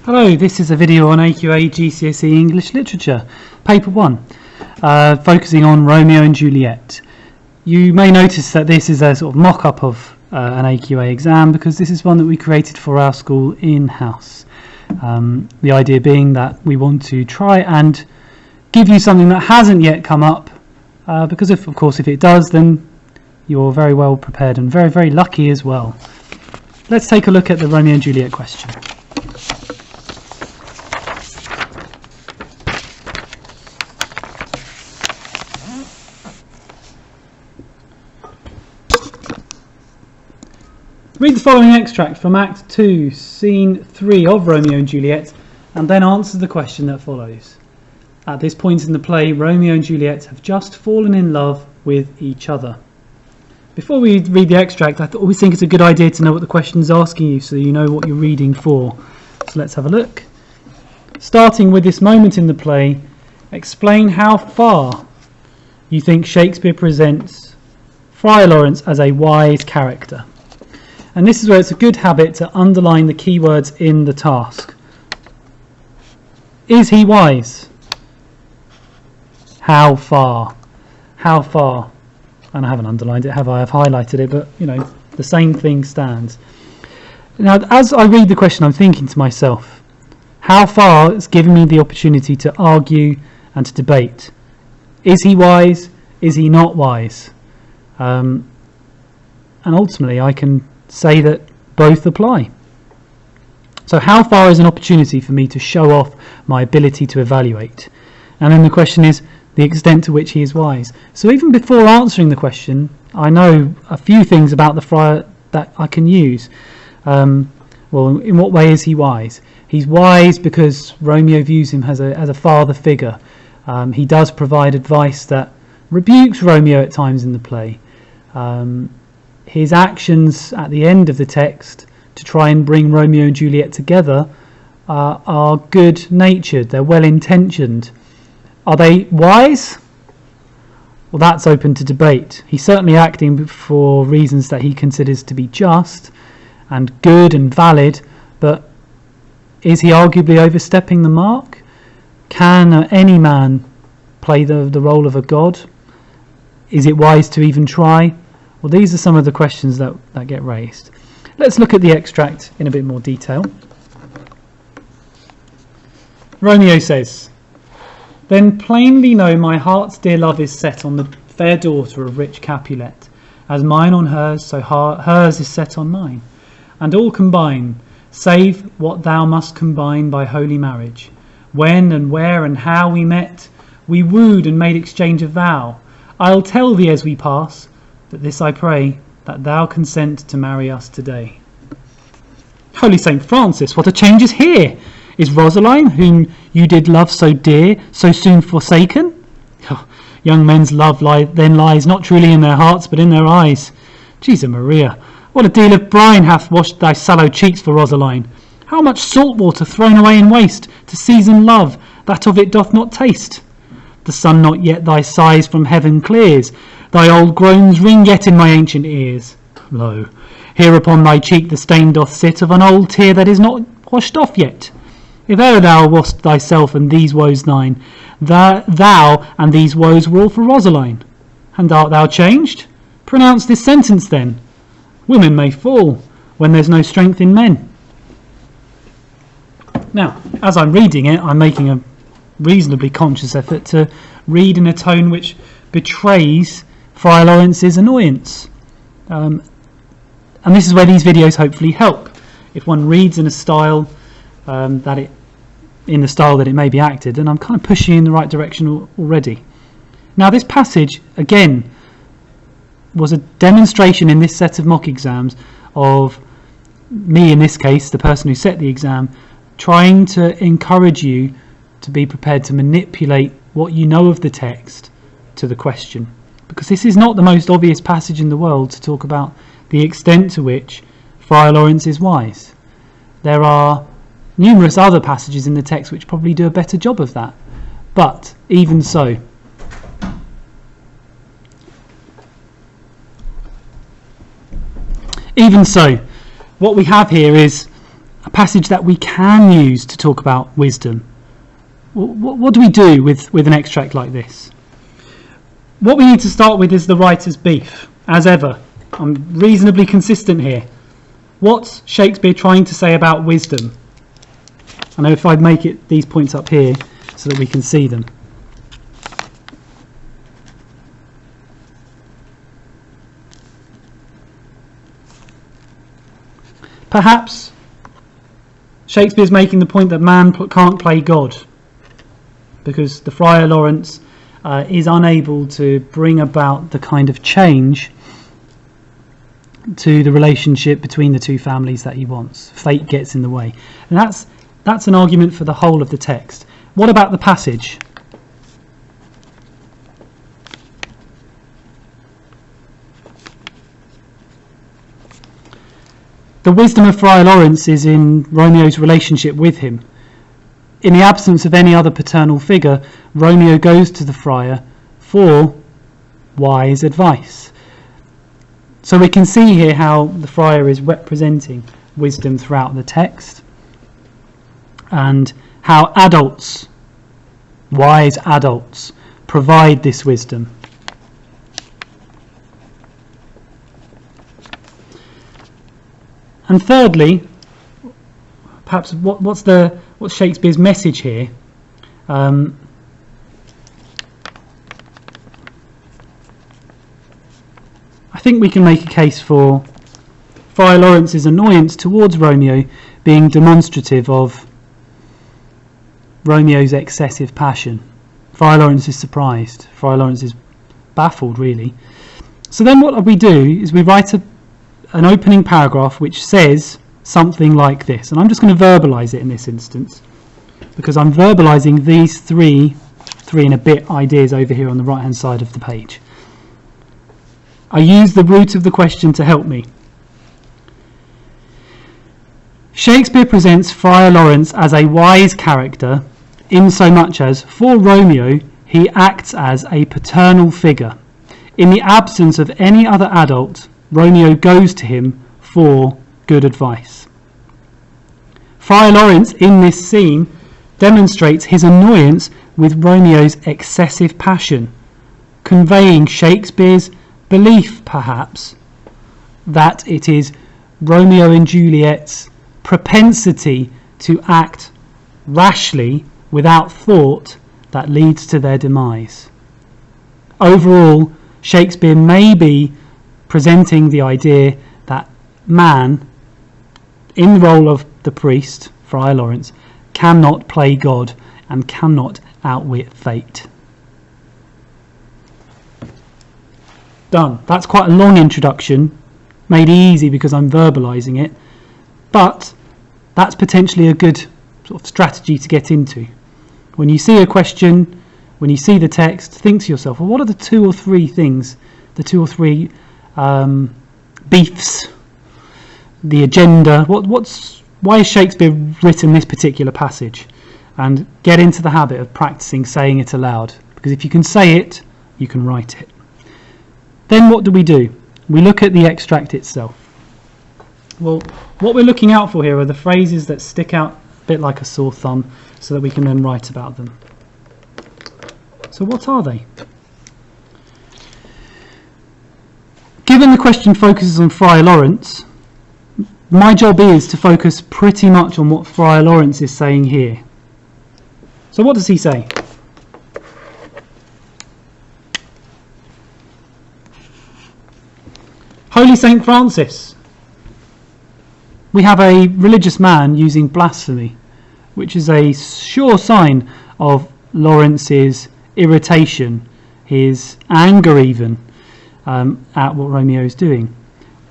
Hello, this is a video on AQA GCSE English Literature, Paper 1, focusing on Romeo and Juliet. You may notice that this is a sort of mock-up of an AQA exam because this is one that we created for our school in-house. The idea being that we want to try and give you something that hasn't yet come up, because of course if it does, then you're very well prepared and very, very lucky as well. Let's take a look at the Romeo and Juliet question. Read the following extract from Act 2, Scene 3 of Romeo and Juliet, and then answer the question that follows. At this point in the play, Romeo and Juliet have just fallen in love with each other. Before we read the extract, I always think it's a good idea to know what the question is asking you so you know what you're reading for. So let's have a look. Starting with this moment in the play, explain how far you think Shakespeare presents Friar Lawrence as a wise character. And this is where it's a good habit to underline the keywords in the task. Is he wise? How far? How far? And I haven't underlined it, have I? I've highlighted it, but you know, the same thing stands. Now, as I read the question, I'm thinking to myself, how far is giving me the opportunity to argue and to debate. Is he wise? Is he not wise? And ultimately, I can say that both apply. So how far is an opportunity for me to show off my ability to evaluate? And then the question is the extent to which he is wise. So even before answering the question, I know a few things about the friar that I can use. Well, in what way is he wise? He's wise because Romeo views him as a father figure. He does provide advice that rebukes Romeo at times in the play. His actions at the end of the text to try and bring Romeo and Juliet together are good-natured, they're well-intentioned. Are they wise? Well, that's open to debate. He's certainly acting for reasons that he considers to be just and good and valid, but is he arguably overstepping the mark? Can any man play the role of a god? Is it wise to even try? Well, these are some of the questions that get raised. Let's look at the extract in a bit more detail. Romeo says, "Then plainly know my heart's dear love is set on the fair daughter of rich Capulet, as mine on hers, so hers is set on mine. And all combine, save what thou must combine by holy marriage. When and where and how we met, we wooed and made exchange of vow. I'll tell thee as we pass, but this I pray, that thou consent to marry us today." Holy Saint Francis, what a change is here! Is Rosaline, whom you did love so dear, so soon forsaken? Oh, young men's love then lies not truly in their hearts, but in their eyes. Jesus Maria, what a deal of brine hath washed thy sallow cheeks for Rosaline! How much salt water thrown away in waste, to season love, that of it doth not taste! The sun not yet thy sighs from heaven clears, thy old groans ring yet in my ancient ears. Lo, here upon thy cheek the stain doth sit of an old tear that is not washed off yet. If e'er thou wast thyself and these woes thine, thou and these woes were all for Rosaline. And art thou changed? Pronounce this sentence then. Women may fall when there's no strength in men. Now, as I'm reading it, I'm making a reasonably conscious effort to read in a tone which betrays Friar Lawrence's annoyance. And this is where these videos hopefully help. If one reads in a style that it may be acted, then I'm kind of pushing in the right direction already. Now, this passage again was a demonstration in this set of mock exams of me, in this case, the person who set the exam, trying to encourage you to be prepared to manipulate what you know of the text to the question. Because this is not the most obvious passage in the world to talk about the extent to which Friar Lawrence is wise. There are numerous other passages in the text which probably do a better job of that. But even so, what we have here is a passage that we can use to talk about wisdom. What do we do with an extract like this? What we need to start with is the writer's beef, as ever. I'm reasonably consistent here. What's Shakespeare trying to say about wisdom? I know if I make it these points up here so that we can see them. Perhaps Shakespeare's making the point that man can't play God, because the Friar Lawrence is unable to bring about the kind of change to the relationship between the two families that he wants. Fate gets in the way. And that's an argument for the whole of the text. What about the passage? The wisdom of Friar Lawrence is in Romeo's relationship with him. In the absence of any other paternal figure, Romeo goes to the friar for wise advice. So we can see here how the friar is representing wisdom throughout the text, and how adults, wise adults, provide this wisdom. And thirdly, perhaps what's Shakespeare's message here? I think we can make a case for Friar Lawrence's annoyance towards Romeo being demonstrative of Romeo's excessive passion. Friar Lawrence is surprised. Friar Lawrence is baffled, really. So then what we do is we write an opening paragraph which says something like this, and I'm just going to verbalise it in this instance, because I'm verbalising these three and a bit ideas over here on the right hand side of the page. I use the root of the question to help me. Shakespeare presents Friar Lawrence as a wise character in so much as, for Romeo, he acts as a paternal figure. In the absence of any other adult, Romeo goes to him for good advice. Friar Lawrence, in this scene, demonstrates his annoyance with Romeo's excessive passion, conveying Shakespeare's belief, perhaps, that it is Romeo and Juliet's propensity to act rashly without thought that leads to their demise. Overall, Shakespeare may be presenting the idea that man, in the role of the priest, Friar Lawrence, cannot play God and cannot outwit fate. Done. That's quite a long introduction, made easy because I'm verbalising it, but that's potentially a good sort of strategy to get into. When you see a question, when you see the text, think to yourself, well, what are the two or three things, the two or three beefs, the agenda, why has Shakespeare written this particular passage? And get into the habit of practicing saying it aloud, because if you can say it, you can write it. Then what do? We look at the extract itself. Well, what we're looking out for here are the phrases that stick out a bit like a sore thumb, so that we can then write about them. So what are they? Given the question focuses on Friar Lawrence, my job is to focus pretty much on what Friar Lawrence is saying here. So what does he say? Holy Saint Francis. We have a religious man using blasphemy, which is a sure sign of Lawrence's irritation, his anger even, at what Romeo is doing.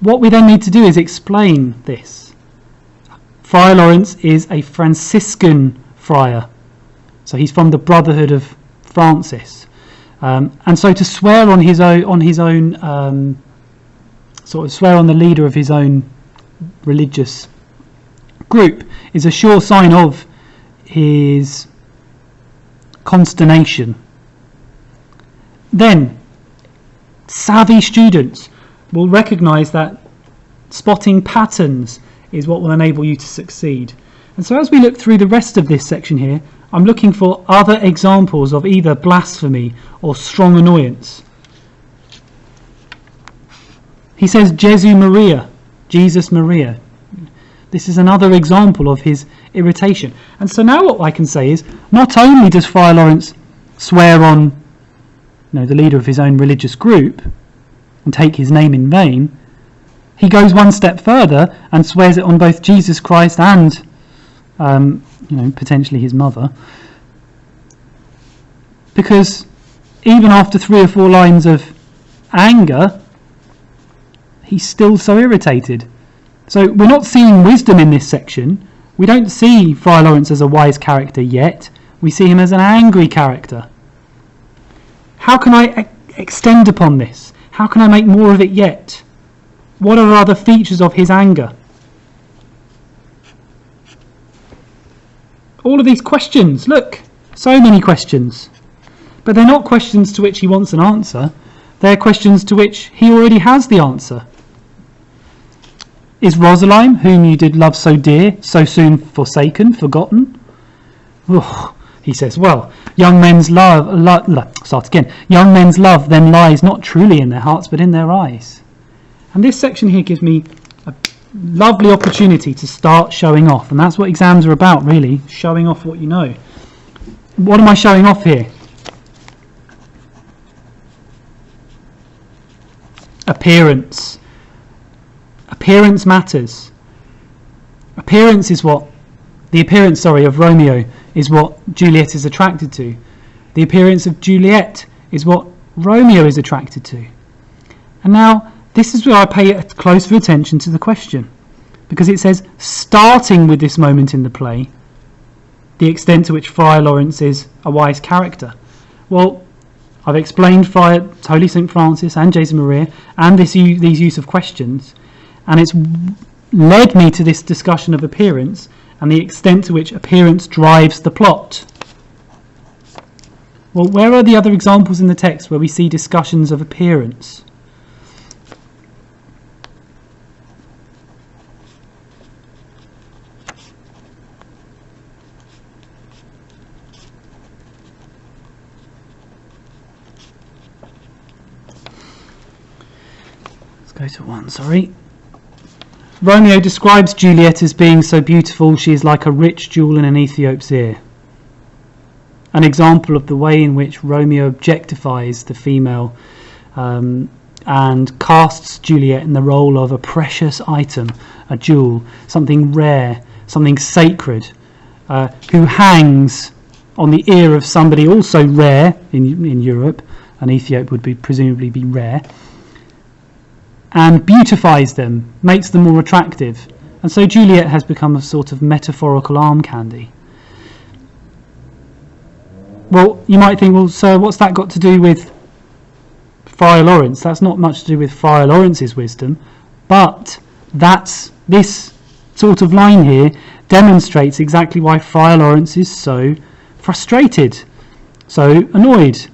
What we then need to do is explain this. Friar Lawrence is a Franciscan friar, so he's from the Brotherhood of Francis, and so to swear on his own, sort of swear on the leader of his own religious group is a sure sign of his consternation. Then, savvy students will recognise that spotting patterns is what will enable you to succeed. And so as we look through the rest of this section here, I'm looking for other examples of either blasphemy or strong annoyance. He says, Jesu Maria, Jesus Maria. This is another example of his irritation. And so now what I can say is, not only does Friar Lawrence swear on the leader of his own religious group and take his name in vain, he goes one step further and swears it on both Jesus Christ and potentially his mother, because even after 3 or 4 lines of anger, he's still so irritated. So we're not seeing wisdom in this section. We don't see Friar Lawrence as a wise character yet. We see him as an angry character. How can I extend upon this? How can I make more of it yet? What are other features of his anger? All of these questions, look, so many questions. But they're not questions to which he wants an answer. They're questions to which he already has the answer. Is Rosaline, whom you did love so dear, so soon forsaken, forgotten? Oh, he says, well, young men's love then lies not truly in their hearts, but in their eyes. And this section here gives me a lovely opportunity to start showing off, and that's what exams are about, really, showing off what you know. What am I showing off here? Appearance. Appearance matters. The appearance of Romeo is what Juliet is attracted to. The appearance of Juliet is what Romeo is attracted to. And now, this is where I pay closer attention to the question, because it says, starting with this moment in the play, the extent to which Friar Lawrence is a wise character. Well, I've explained Holy St. Francis and Jesu Maria and these use of questions, and it's led me to this discussion of appearance and the extent to which appearance drives the plot. Well, where are the other examples in the text where we see discussions of appearance? Go to one, sorry. Romeo describes Juliet as being so beautiful she is like a rich jewel in an Ethiop's ear. An example of the way in which Romeo objectifies the female and casts Juliet in the role of a precious item, a jewel, something rare, something sacred, who hangs on the ear of somebody also rare in Europe. An Ethiop would presumably be rare, and beautifies them, makes them more attractive. And so Juliet has become a sort of metaphorical arm candy. Well, you might think, well, so what's that got to do with Friar Lawrence? That's not much to do with Friar Lawrence's wisdom, but this sort of line here demonstrates exactly why Friar Lawrence is so frustrated, so annoyed.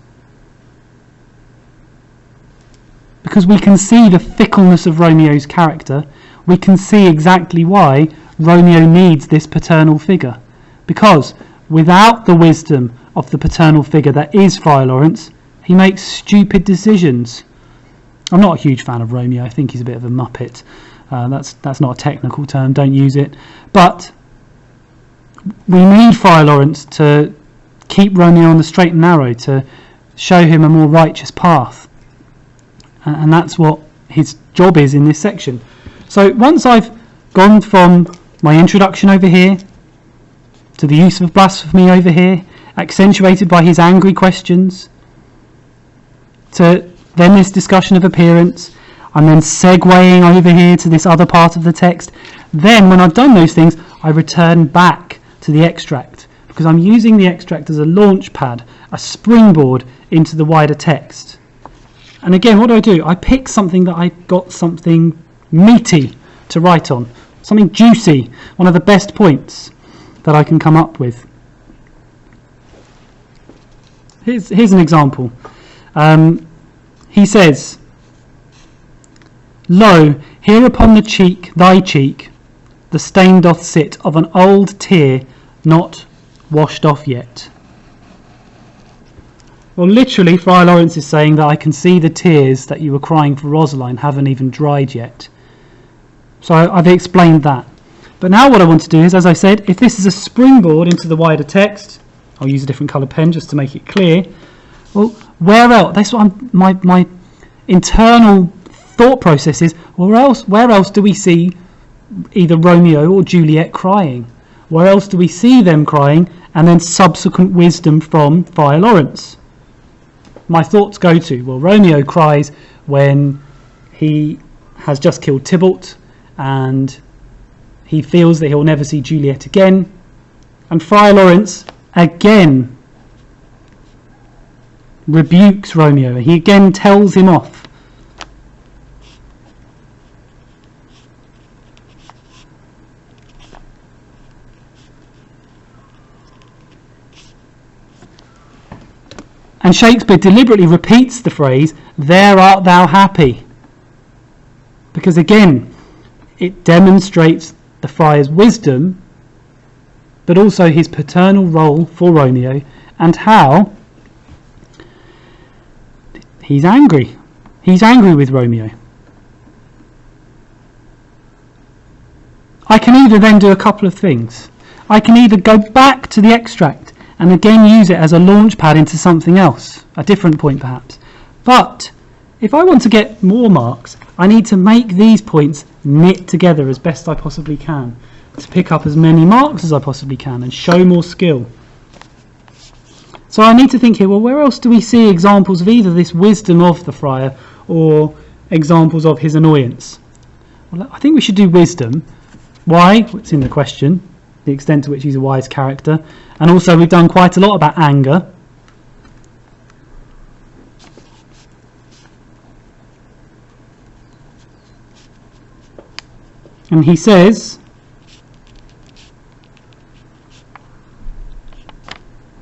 Because we can see the fickleness of Romeo's character, we can see exactly why Romeo needs this paternal figure. Because without the wisdom of the paternal figure that is Friar Lawrence, he makes stupid decisions. I'm not a huge fan of Romeo. I think he's a bit of a muppet. That's not a technical term, don't use it. But we need Friar Lawrence to keep Romeo on the straight and narrow, to show him a more righteous path. And that's what his job is in this section. So once I've gone from my introduction over here to the use of blasphemy over here, accentuated by his angry questions, to then this discussion of appearance, I'm then segueing over here to this other part of the text. Then when I've done those things, I return back to the extract, because I'm using the extract as a launch pad, a springboard into the wider text. And again, what do? I pick something that I got something meaty to write on, something juicy, one of the best points that I can come up with. Here's an example. He says, "Lo, here upon the cheek, thy cheek, the stain doth sit of an old tear not washed off yet. Well, literally, Friar Lawrence is saying that I can see the tears that you were crying for Rosaline haven't even dried yet. So I've explained that. But now what I want to do is, as I said, if this is a springboard into the wider text, I'll use a different coloured pen just to make it clear. Well, where else? That's what my internal thought process is. Where else do we see either Romeo or Juliet crying? Where else do we see them crying and then subsequent wisdom from Friar Lawrence? My thoughts go to, well, Romeo cries when he has just killed Tybalt and he feels that he'll never see Juliet again. And Friar Lawrence again rebukes Romeo. He again tells him off. And Shakespeare deliberately repeats the phrase, "There art thou happy," because again it demonstrates the friar's wisdom, but also his paternal role for Romeo and how he's angry. He's angry with Romeo. I can either then do a couple of things. I can either go back to the extract and again use it as a launch pad into something else, a different point perhaps. But if I want to get more marks, I need to make these points knit together as best I possibly can to pick up as many marks as I possibly can and show more skill. So I need to think here, well, where else do we see examples of either this wisdom of the friar or examples of his annoyance? Well, I think we should do wisdom. Why? It's in the question, the extent to which he's a wise character. And also we've done quite a lot about anger. And he says,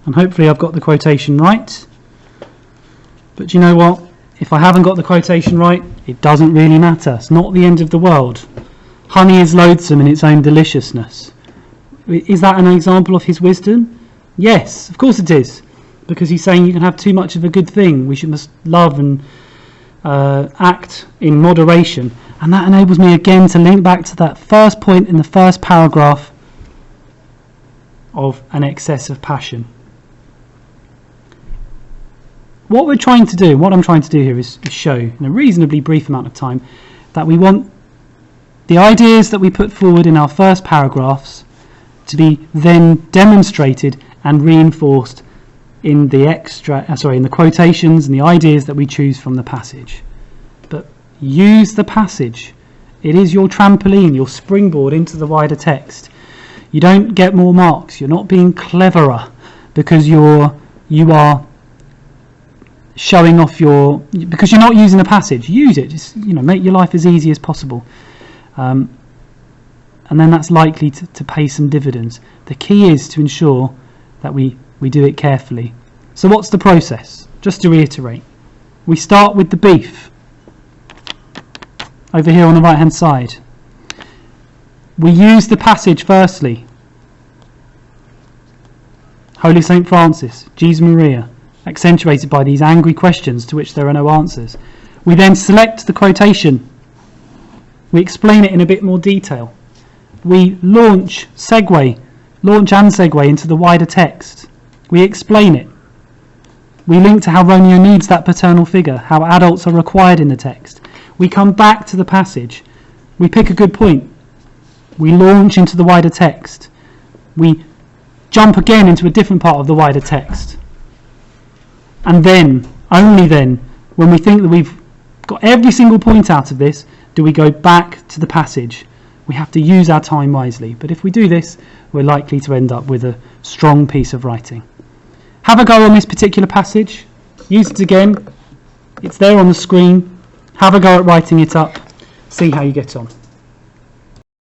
and hopefully I've got the quotation right, but you know what? If I haven't got the quotation right, it doesn't really matter. It's not the end of the world. Honey is loathsome in its own deliciousness. Is that an example of his wisdom? Yes, of course it is, because he's saying you can have too much of a good thing. We must love and act in moderation. And that enables me again to link back to that first point in the first paragraph of an excess of passion. What I'm trying to do here is show in a reasonably brief amount of time that we want the ideas that we put forward in our first paragraphs to be then demonstrated and reinforced in the in the quotations and the ideas that we choose from the passage. But use the passage. It is your trampoline, your springboard into the wider text. You don't get more marks. You're not being cleverer because you are showing off because you're not using the passage. Use it. Just make your life as easy as possible. And then that's likely to pay some dividends. The key is to ensure that we do it carefully. So what's the process? Just to reiterate, we start with the beef over here on the right hand side. We use the passage firstly. Holy St. Francis, Jesus Maria, accentuated by these angry questions to which there are no answers. We then select the quotation. We explain it in a bit more detail. We launch and segue into the wider text. We explain it. We link to how Romeo needs that paternal figure, how adults are required in the text. We come back to the passage. We pick a good point. We launch into the wider text. We jump again into a different part of the wider text. And then, only then, when we think that we've got every single point out of this, do we go back to the passage. We have to use our time wisely. But if we do this, we're likely to end up with a strong piece of writing. Have a go on this particular passage. Use it again. It's there on the screen. Have a go at writing it up. See how you get on.